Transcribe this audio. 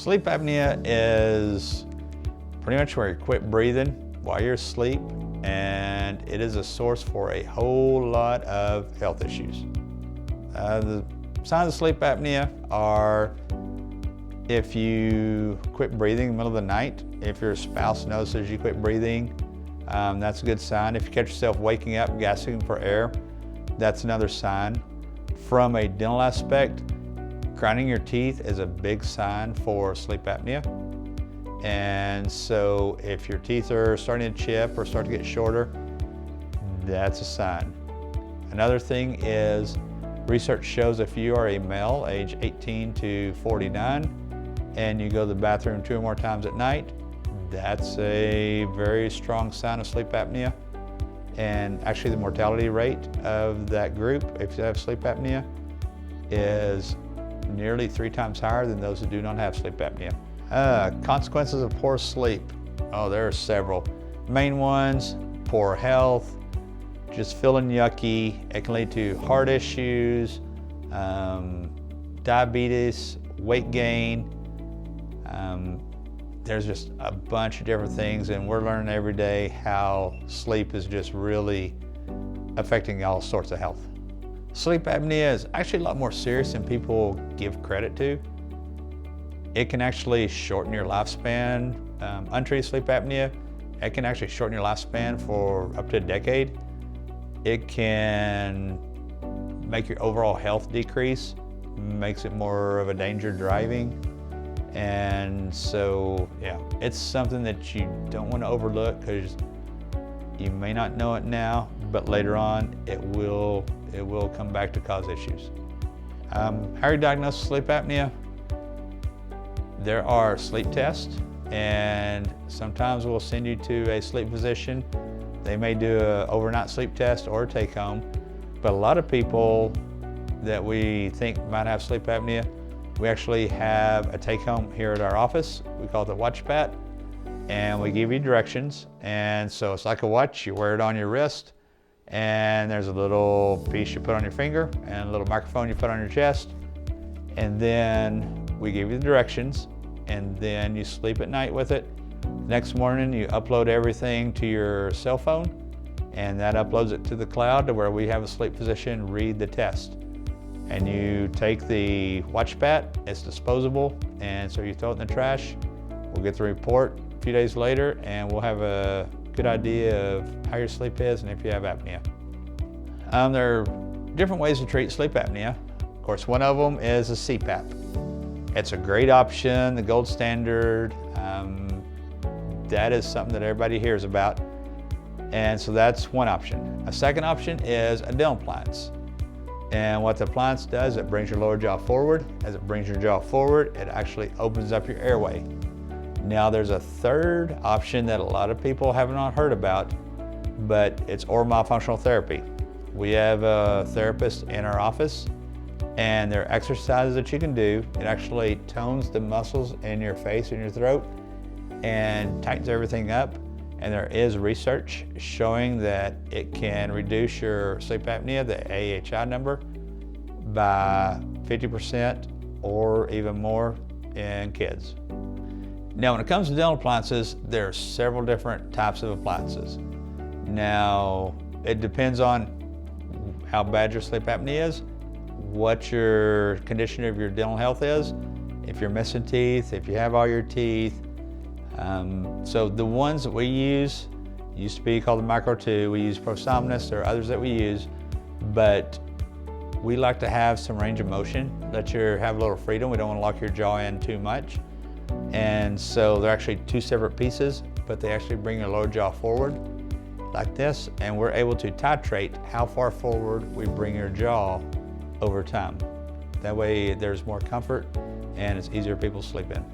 Sleep apnea is pretty much where you quit breathing while you're asleep, and it is a source for a whole lot of health issues. The signs of sleep apnea are if you quit breathing in the middle of the night, if your spouse notices you quit breathing, that's a good sign. If you catch yourself waking up, gasping for air, that's another sign. From a dental aspect, grinding your teeth is a big sign for sleep apnea. And so if your teeth are starting to chip or start to get shorter, that's a sign. Another thing is research shows if you are a male age 18 to 49 and you go to the bathroom 2 or more times at night, that's a very strong sign of sleep apnea. And actually the mortality rate of that group, if you have sleep apnea, is nearly 3 times higher than those who do not have sleep apnea. Consequences of poor sleep. Oh, there are several. Main ones, poor health, just feeling yucky. It can lead to heart issues, diabetes, weight gain. There's just a bunch of different things, and we're learning every day how sleep is just really affecting all sorts of health. Sleep apnea is actually a lot more serious than people give credit to. It can actually shorten your lifespan. Untreated sleep apnea, it can actually shorten your lifespan for up to a decade. It can make your overall health decrease, makes it more of a danger driving. And so, yeah, it's something that you don't want to overlook because you may not know it now, but later on it will come back to cause issues. How are you diagnosed with sleep apnea? There are sleep tests, and sometimes we'll send you to a sleep physician. They may do an overnight sleep test or a take home, but a lot of people that we think might have sleep apnea, we actually have a take home here at our office. We call it the watch pat, and we give you directions. And so it's like a watch, you wear it on your wrist, and there's a little piece you put on your finger and a little microphone you put on your chest. And then we give you the directions, and then you sleep at night with it. Next morning, you upload everything to your cell phone, and that uploads it to the cloud to where we have a sleep physician read the test. And you take the watch pat, it's disposable, and so you throw it in the trash. We'll get the report a few days later, and we'll have a good idea of how your sleep is and if you have apnea. There are different ways to treat sleep apnea. Of course, one of them is a CPAP. It's a great option, the gold standard. That is something that everybody hears about. And so that's one option. A second option is a dental appliance. And what the appliance does, it brings your lower jaw forward. As it brings your jaw forward, it actually opens up your airway. Now there's a third option that a lot of people have not heard about, but it's oral myofunctional therapy. We have a therapist in our office, and there are exercises that you can do. It actually tones the muscles in your face and your throat and tightens everything up. And there is research showing that it can reduce your sleep apnea, the AHI number, by 50% or even more in kids. Now, when it comes to dental appliances, there are several different types of appliances. Now, it depends on how bad your sleep apnea is, what your condition of your dental health is, if you're missing teeth, if you have all your teeth. So the ones that we use used to be called the Micro 2. We use Prosomnus. There are others that we use, but we like to have some range of motion, let you have a little freedom. We don't want to lock your jaw in too much. And so they're actually 2 separate pieces, but they actually bring your lower jaw forward like this, and we're able to titrate how far forward we bring your jaw over time. That way there's more comfort and it's easier for people to sleep in.